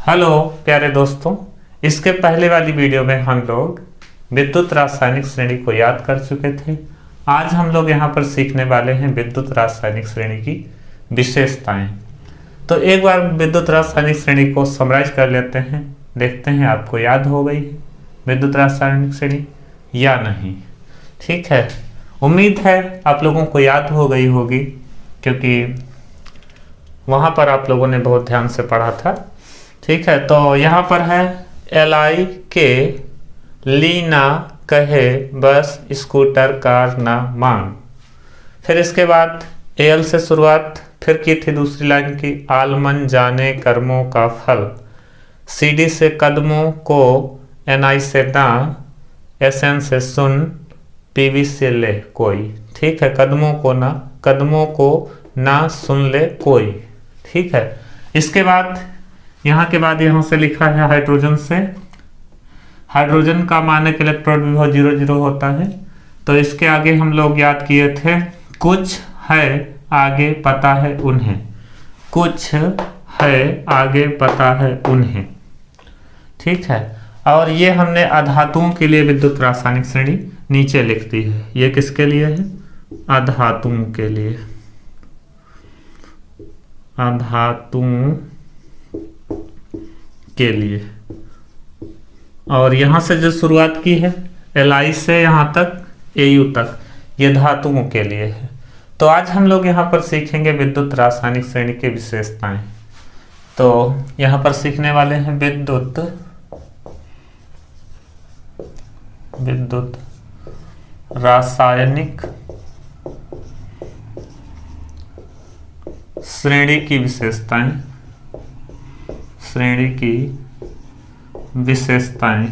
Hello प्यारे दोस्तों, इसके पहले वाली वीडियो में हम लोग विद्युत रासायनिक श्रेणी को याद कर चुके थे। आज हम लोग यहाँ पर सीखने वाले हैं विद्युत रासायनिक श्रेणी की विशेषताएं। तो एक बार विद्युत रासायनिक श्रेणी को समराइज कर लेते हैं, देखते हैं आपको याद हो गई है विद्युत रासायनिक श्रेणी या नहीं। ठीक है, उम्मीद है आप लोगों को याद हो गई होगी, क्योंकि वहाँ पर आप लोगों ने बहुत ध्यान से पढ़ा था। ठीक है, तो यहाँ पर है LI के लीना कहे बस स्कूटर कार ना मांग। फिर इसके बाद AL से शुरुआत फिर की थी दूसरी लाइन की, आलमन जाने कर्मों का फल। CD से कदमों को, NI से ना, SN से सुन, PV से ले कोई। ठीक है, कदमों को ना सुन ले कोई। ठीक है, इसके बाद यहाँ से लिखा है हाइड्रोजन से। हाइड्रोजन का मानक इलेक्ट्रॉन विभव 0 होता है। तो इसके आगे हम लोग याद किए थे, कुछ है आगे पता है उन्हें। कुछ है आगे पता है उन्हें। ठीक है, और ये हमने अधातुओं के लिए विद्युत रासायनिक श्रेणी नीचे लिख दी है। ये किसके लिए है? अधातुओं के लिए। अधातुओं के लिए। और यहां से जो शुरुआत की है LI से यहां तक AU तक, ये धातुओं के लिए है। तो आज हम लोग यहां पर सीखेंगे विद्युत रासायनिक श्रेणी की विशेषताएं। तो यहां पर सीखने वाले हैं विद्युत रासायनिक श्रेणी की विशेषताएं। श्रेणी की विशेषताएं।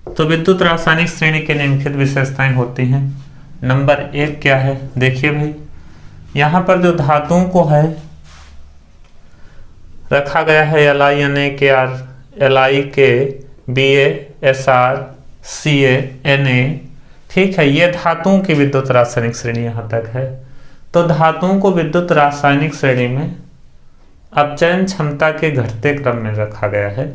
तो विद्युत रासायनिक श्रेणी के निम्नलिखित विशेषताएं होती हैं। नंबर 1 क्या है? देखिए भाई, यहां पर जो धातुओं को है रखा गया है LI NaKr, LI के Ba Sr Ca Na। ठीक है, ये धातुओं की विद्युत रासायनिक श्रेणी यहां तक है। तो धातुओं को विद्युत रासायनिक श्रेणी में अपचयन क्षमता के घटते क्रम में रखा गया है।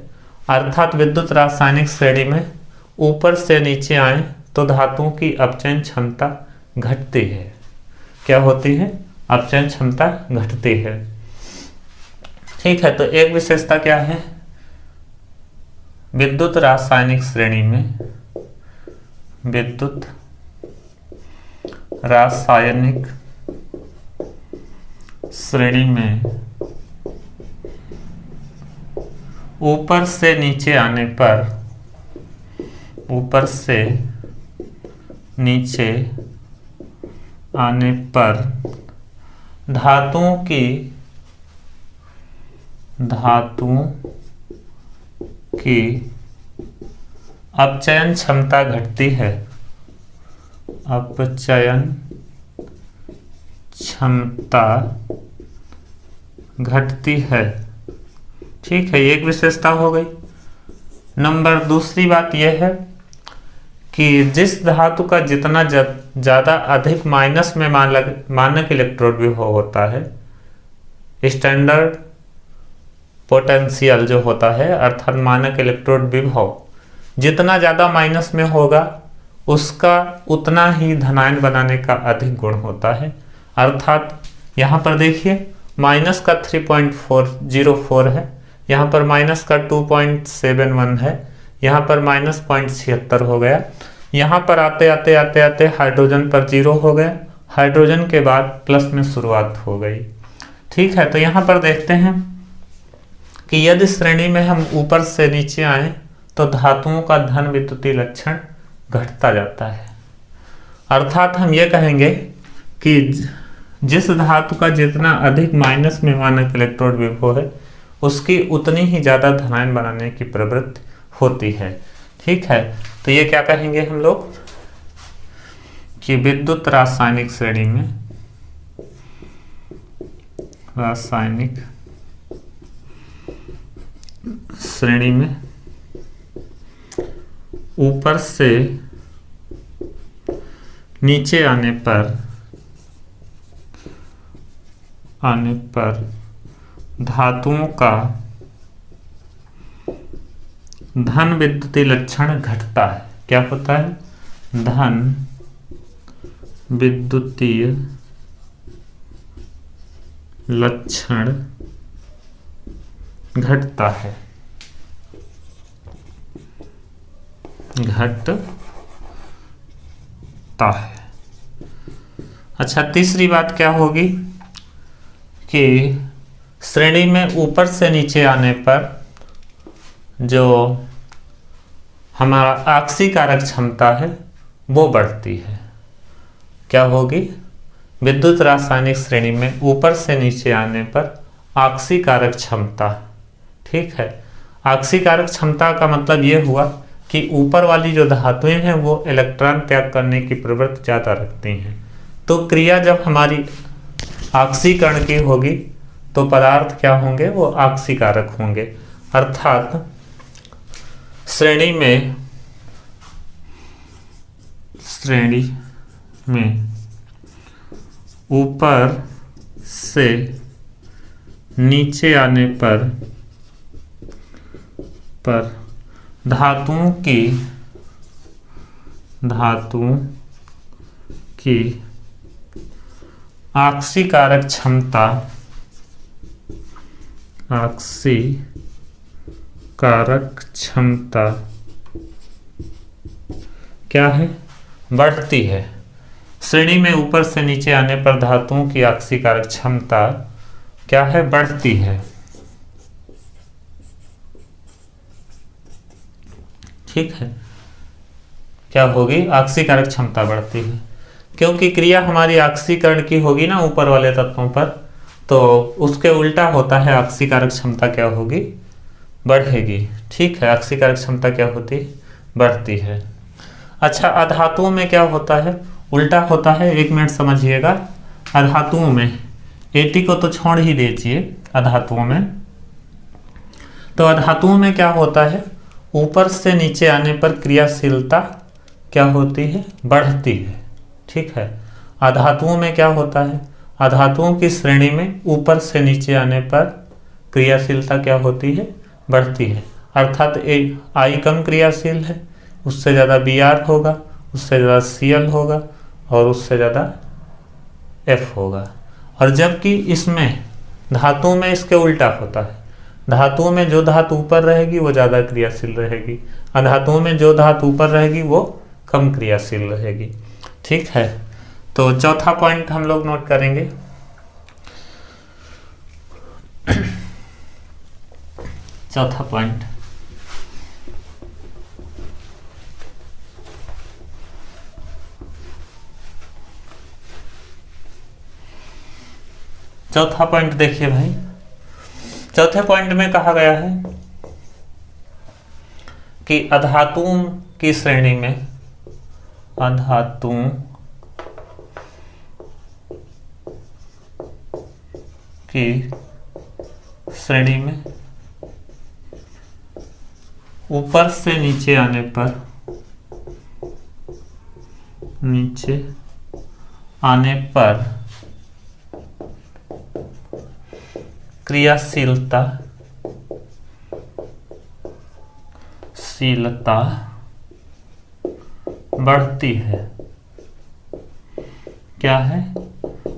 अर्थात विद्युत रासायनिक श्रेणी में ऊपर से नीचे आए तो धातुओं की अपचयन क्षमता घटती है। क्या होती है? अपचयन क्षमता घटती है। ठीक है, तो एक विशेषता क्या है? विद्युत रासायनिक श्रेणी में, विद्युत रासायनिक श्रेणी में ऊपर से नीचे आने पर, ऊपर से नीचे आने पर धातुओं की अपचयन क्षमता घटती है। अपचयन क्षमता घटती है। ठीक है, एक विशेषता हो गई। नंबर दूसरी बात यह है कि जिस धातु का जितना ज्यादा अधिक माइनस में मानक इलेक्ट्रोड विभव होता है, स्टैंडर्ड पोटेंशियल जो होता है, अर्थात मानक इलेक्ट्रोड विभव जितना ज्यादा माइनस में होगा उसका उतना ही धनायन बनाने का अधिक गुण होता है। अर्थात यहाँ पर देखिए, माइनस का 3.404 है, यहाँ पर माइनस का 2.71 है, यहाँ पर माइनस 0.76 हो गया। यहाँ पर आते आते हाइड्रोजन पर 0 हो गया। हाइड्रोजन के बाद प्लस में शुरुआत हो गई। ठीक है, तो यहाँ पर देखते हैं कि यदि श्रेणी में हम ऊपर से नीचे आए तो धातुओं का धन विद्युतीय लक्षण घटता जाता है। अर्थात हम ये कहेंगे कि जिस धातु का जितना अधिक माइनस में मानक इलेक्ट्रोड विभव है उसकी उतनी ही ज्यादा धनायन बनाने की प्रवृत्ति होती है। ठीक है, तो ये क्या कहेंगे हम लोग कि विद्युत रासायनिक श्रेणी में, रासायनिक श्रेणी में ऊपर से नीचे आने पर आने पर धातुओं का धन विद्युतीय लक्षण घटता है। क्या होता है? धन विद्युतीय लक्षण घटता है, घटता है। अच्छा, तीसरी बात क्या होगी कि श्रेणी में ऊपर से नीचे आने पर जो हमारा आक्सीकारक क्षमता है वो बढ़ती है। क्या होगी? विद्युत रासायनिक श्रेणी में ऊपर से नीचे आने पर आक्सीकारक क्षमता, ठीक है। आक्सीकारक क्षमता का मतलब ये हुआ कि ऊपर वाली जो धातुएं हैं वो इलेक्ट्रॉन त्याग करने की प्रवृत्ति ज़्यादा रखती हैं। तो क्रिया जब हमारी आक्सीकरण की होगी तो पदार्थ क्या होंगे? वो आक्सीकारक होंगे। अर्थात श्रेणी में ऊपर से नीचे आने पर धातुओं की आक्सीकारक क्षमता क्या है? बढ़ती है। श्रेणी में ऊपर से नीचे आने पर धातुओं की आक्सीकारक क्षमता क्या है? बढ़ती है, ठीक है। क्या होगी? आक्सीकारक क्षमता बढ़ती है, क्योंकि क्रिया हमारी आक्सीकरण की होगी ना ऊपर वाले तत्वों पर, तो उसके उल्टा होता है। आक्सीकारक क्षमता क्या होगी? बढ़ेगी, ठीक है। आक्सीकारक क्षमता क्या होती है? बढ़ती है। अच्छा, अधातुओं में क्या होता है? उल्टा होता है। एक मिनट समझिएगा। अधातुओं में, एटी को तो छोड़ ही दीजिए, अधातुओं में तो अधातुओं में क्या होता है? ऊपर से नीचे आने पर क्रियाशीलता क्या होती है? बढ़ती है, ठीक है। अधातुओं में क्या होता है? अधातुओं की श्रेणी में ऊपर से नीचे आने पर क्रियाशीलता क्या होती है? बढ़ती है। अर्थात आई कम क्रियाशील है, उससे ज़्यादा Br होगा, उससे ज़्यादा Cl होगा और उससे ज़्यादा F होगा। और जबकि इसमें धातुओं में इसके उल्टा होता है। धातुओं में जो धातु ऊपर रहेगी वो ज़्यादा क्रियाशील रहेगी, अधातुओं में जो धातु ऊपर रहेगी वो कम क्रियाशील रहेगी, ठीक है। तो चौथा पॉइंट हम लोग नोट करेंगे। चौथा पॉइंट, चौथा पॉइंट देखिए भाई। चौथे पॉइंट में कहा गया है कि अधातुओं की श्रेणी में, अधातुओं की श्रेणी में ऊपर से नीचे आने पर क्रियाशीलता बढ़ती है। क्या है?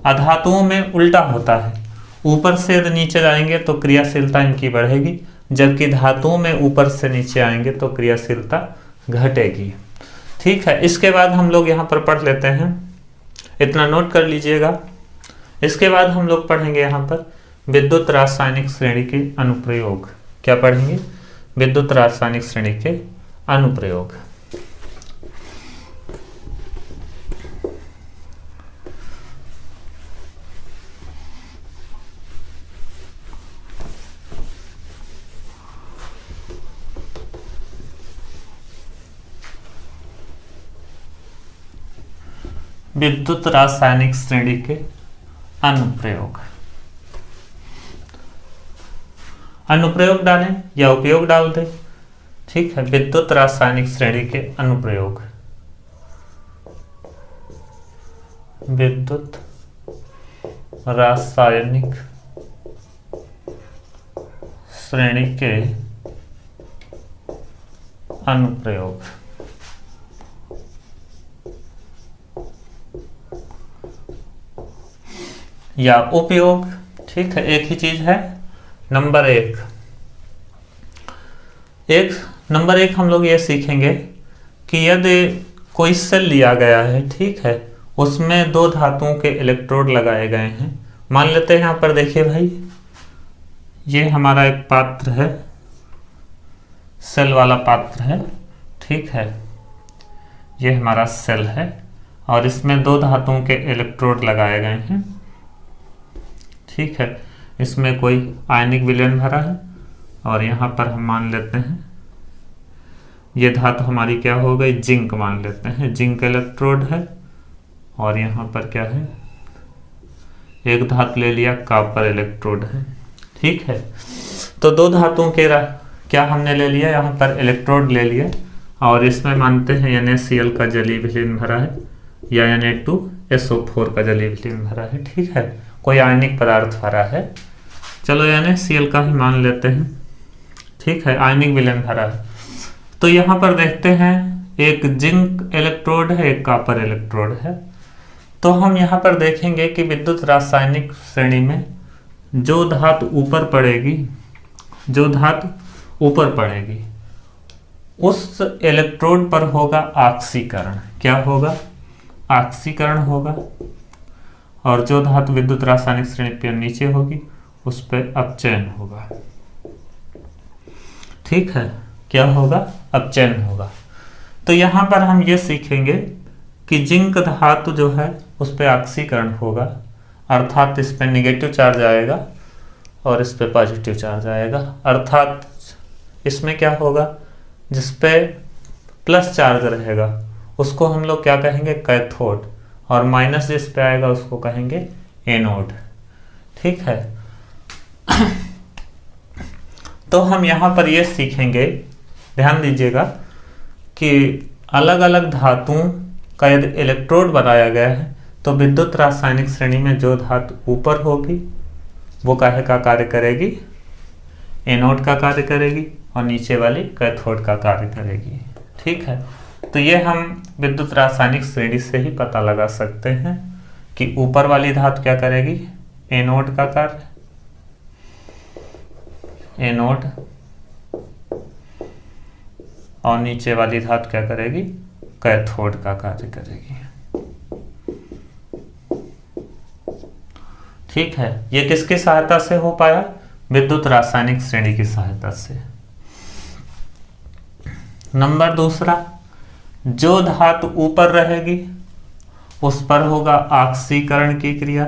अधातुओं में उल्टा होता है। ऊपर से नीचे जाएंगे तो क्रियाशीलता इनकी बढ़ेगी, जबकि धातुओं में ऊपर से नीचे आएंगे तो क्रियाशीलता घटेगी, ठीक है। इसके बाद हम लोग यहाँ पर पढ़ लेते हैं, इतना नोट कर लीजिएगा। इसके बाद हम लोग पढ़ेंगे यहाँ पर विद्युत रासायनिक श्रेणी के अनुप्रयोग। क्या पढ़ेंगे? विद्युत रासायनिक श्रेणी के अनुप्रयोग। विद्युत रासायनिक श्रेणी के अनुप्रयोग। अनुप्रयोग डालें या उपयोग डाल दें, ठीक है। विद्युत रासायनिक श्रेणी के अनुप्रयोग। विद्युत रासायनिक श्रेणी के अनुप्रयोग। या उपयोग, ठीक है, एक ही चीज है। नंबर एक हम लोग ये सीखेंगे कि यदि कोई सेल लिया गया है, ठीक है, उसमें दो धातुओं के इलेक्ट्रोड लगाए गए हैं। मान लेते हैं यहाँ पर देखिए भाई, ये हमारा एक पात्र है, सेल वाला पात्र है, ठीक है, ये हमारा सेल है और इसमें दो धातुओं के इलेक्ट्रोड लगाए गए हैं, ठीक है। इसमें कोई आयनिक विलयन भरा है और यहाँ पर हम मान लेते हैं ये धातु हमारी क्या हो गई, जिंक मान लेते हैं, जिंक इलेक्ट्रोड है। और यहाँ पर क्या है, एक धातु ले लिया, कॉपर इलेक्ट्रोड है, ठीक है। तो दो धातुओं के क्या हमने ले लिया, यहाँ पर इलेक्ट्रोड ले लिया और इसमें मानते हैं NaCl का जलीय विलयन भरा है या Na2SO4 का जलीय विलयन भरा है, ठीक है, कोई आयनिक पदार्थ भरा है। चलो NaCl का ही मान लेते हैं, ठीक है, आयनिक विलयन भरा है। तो यहाँ पर देखते हैं एक जिंक इलेक्ट्रोड है, एक कॉपर इलेक्ट्रोड है। तो हम यहाँ पर देखेंगे कि विद्युत रासायनिक श्रेणी में जो धातु ऊपर पड़ेगी उस इलेक्ट्रोड पर होगा ऑक्सीकरण। क्या होगा, ऑक्सीकरण होगा। और जो धातु विद्युत रासायनिक श्रेणी पर नीचे होगी उस पर अपचयन होगा, ठीक है, क्या होगा, अपचयन होगा। तो यहाँ पर हम ये सीखेंगे कि जिंक धातु जो है उस पर ऑक्सीकरण होगा, अर्थात इस पर निगेटिव चार्ज आएगा और इस पर पॉजिटिव चार्ज आएगा। अर्थात इसमें क्या होगा, जिस पे प्लस चार्ज रहेगा उसको हम लोग क्या कहेंगे, कैथोड, और माइनस जिस पे आएगा उसको कहेंगे एनोड, ठीक है। तो हम यहाँ पर ये सीखेंगे, ध्यान दीजिएगा, कि अलग अलग धातुओं का यदि इलेक्ट्रोड बनाया गया है तो विद्युत रासायनिक श्रेणी में जो धातु ऊपर होगी वो काहे का कार्य करेगी, एनोड का कार्य करेगी, और नीचे वाली कैथोड का कार्य करेगी, ठीक है। तो ये हम विद्युत रासायनिक श्रेणी से ही पता लगा सकते हैं कि ऊपर वाली धातु क्या करेगी, एनोड का कार्य, एनोड, और नीचे वाली धातु क्या करेगी, कैथोड का कार्य करेगी, ठीक है। ये किसकी सहायता से हो पाया, विद्युत रासायनिक श्रेणी की सहायता से। नंबर दूसरा, जो धातु ऊपर रहेगी उस पर होगा ऑक्सीकरण की क्रिया।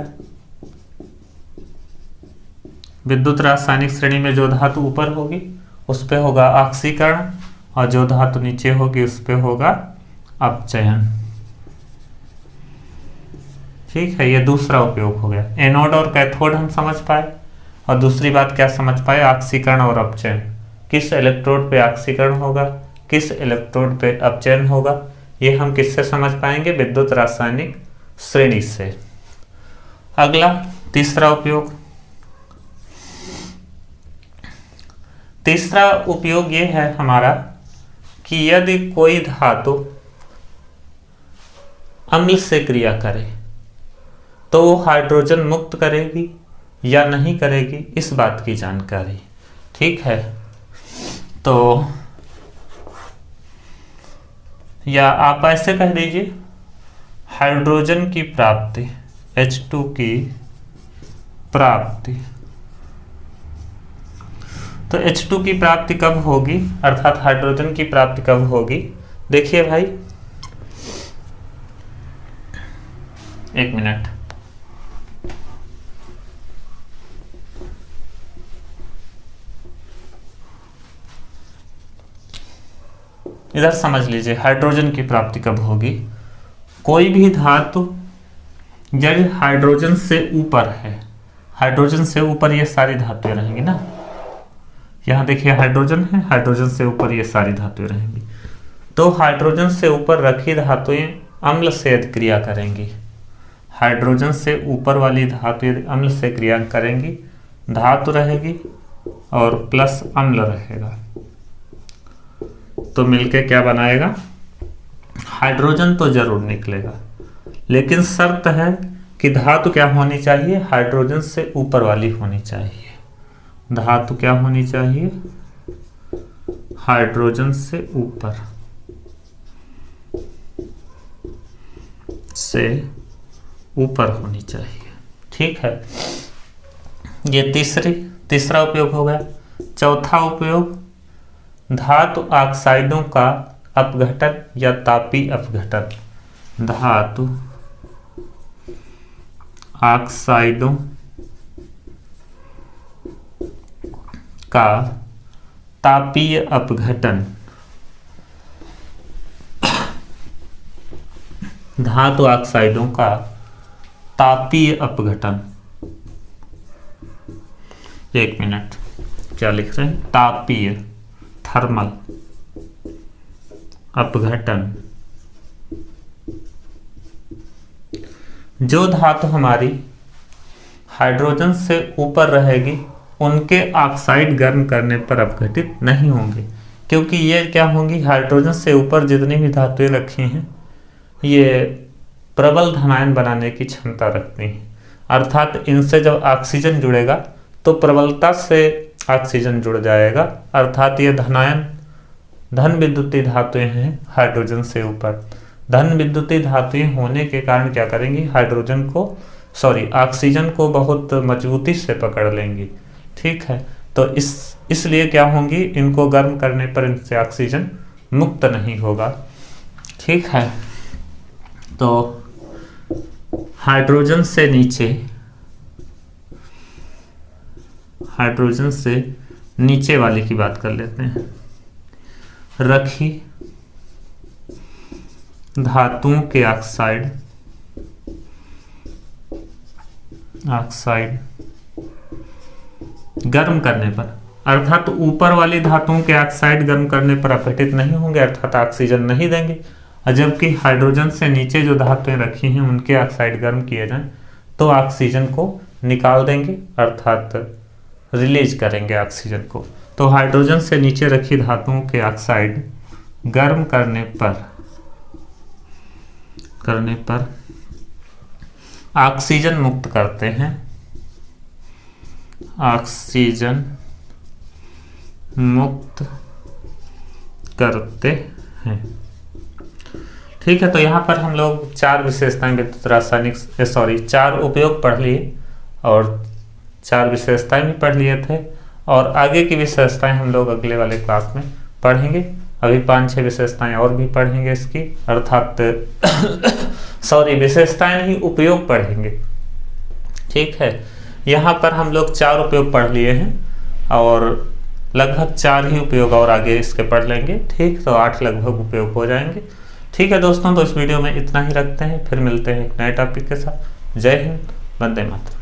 विद्युत रासायनिक श्रेणी में जो धातु ऊपर होगी उस पे होगा ऑक्सीकरण और जो धातु नीचे होगी उस पे होगा अपचयन, ठीक है। ये दूसरा उपयोग हो गया। एनोड और कैथोड हम समझ पाए, और दूसरी बात क्या समझ पाए, ऑक्सीकरण और अपचयन। किस इलेक्ट्रोड पे ऑक्सीकरण होगा, किस इलेक्ट्रोड पे अपचयन होगा, ये हम किससे समझ पाएंगे, विद्युत रासायनिक श्रेणी से। अगला तीसरा उपयोग, तीसरा उपयोग ये है हमारा कि यदि कोई धातु अम्ल से क्रिया करे तो वो हाइड्रोजन मुक्त करेगी या नहीं करेगी, इस बात की जानकारी, ठीक है। तो या आप ऐसे कह दीजिए, हाइड्रोजन की प्राप्ति, H2 की प्राप्ति। तो H2 की प्राप्ति कब होगी, अर्थात हाइड्रोजन की प्राप्ति कब होगी, देखिए भाई, एक मिनट, इधर समझ लीजिए, हाइड्रोजन की प्राप्ति कब होगी। कोई भी धातु यदि हाइड्रोजन से ऊपर है, हाइड्रोजन से ऊपर ये सारी धातुएं रहेंगी ना, यहाँ देखिए हाइड्रोजन है, हाइड्रोजन से ऊपर ये सारी धातुएं रहेंगी। तो हाइड्रोजन से ऊपर रखी धातुएं अम्ल से क्रिया करेंगी, हाइड्रोजन से ऊपर वाली धातु यदि अम्ल से क्रिया करेंगी, धातु रहेगी और प्लस अम्ल रहेगा, तो मिलके क्या बनाएगा, हाइड्रोजन तो जरूर निकलेगा। लेकिन शर्त है कि धातु क्या होनी चाहिए, हाइड्रोजन से ऊपर वाली होनी चाहिए। धातु क्या होनी चाहिए, हाइड्रोजन से ऊपर होनी चाहिए। ठीक है, ये तीसरा उपयोग हो गया। चौथा उपयोग, धातु ऑक्साइडों का अपघटन या तापीय अपघटन। धातु ऑक्साइडों का तापीय अपघटन। धातु ऑक्साइडों का तापीय अपघटन। एक मिनट, क्या लिख रहे हैं, तापीय, थर्मल अपघटन। जो धातु हमारी हाइड्रोजन से ऊपर रहेगी उनके ऑक्साइड गर्म करने पर अपघटित नहीं होंगे, क्योंकि ये क्या होंगी, हाइड्रोजन से ऊपर जितनी भी धातुएं रखी हैं ये प्रबल धनायन बनाने की क्षमता रखती हैं। अर्थात इनसे जब ऑक्सीजन जुड़ेगा तो प्रबलता से ऑक्सीजन जुड़ जाएगा, अर्थात ये धन विद्युतीय धातुएं हैं हाइड्रोजन से ऊपर। धन विद्युतीय धातुएं होने के कारण क्या करेंगी, ऑक्सीजन को बहुत मजबूती से पकड़ लेंगी। ठीक है, तो इसलिए क्या होंगी, इनको गर्म करने पर इनसे ऑक्सीजन मुक्त नहीं होगा। ठीक है, तो हाइड्रोजन से नीचे वाली की बात कर लेते हैं। रखी धातुओं के ऑक्साइड गर्म करने पर, अर्थात ऊपर वाली धातुओं के ऑक्साइड गर्म करने पर अपघटित नहीं होंगे, अर्थात ऑक्सीजन नहीं देंगे। जबकि हाइड्रोजन से नीचे जो धातुएं रखी हैं उनके ऑक्साइड गर्म किए जाएं तो ऑक्सीजन को निकाल देंगे, अर्थात रिलीज करेंगे ऑक्सीजन को। तो हाइड्रोजन से नीचे रखी धातुओं के ऑक्साइड गर्म करने पर ऑक्सीजन मुक्त करते हैं, ऑक्सीजन मुक्त करते हैं। ठीक है, तो यहाँ पर हम लोग चार विशेषताएं विद्युत रासायनिक चार उपयोग पढ़ लिए और चार विशेषताएं भी पढ़ लिए थे, और आगे की विशेषताएं हम लोग अगले वाले क्लास में पढ़ेंगे। अभी 5-6 विशेषताएं और भी पढ़ेंगे इसकी, अर्थात विशेषताएं नहीं, उपयोग पढ़ेंगे। ठीक है, यहाँ पर हम लोग 4 उपयोग पढ़ लिए हैं और लगभग 4 ही उपयोग और आगे इसके पढ़ लेंगे। ठीक, तो 8 लगभग उपयोग हो जाएंगे। ठीक है दोस्तों, तो इस वीडियो में इतना ही रखते हैं, फिर मिलते हैं एक नए टॉपिक के साथ। जय हिंद, वंदे मातरम।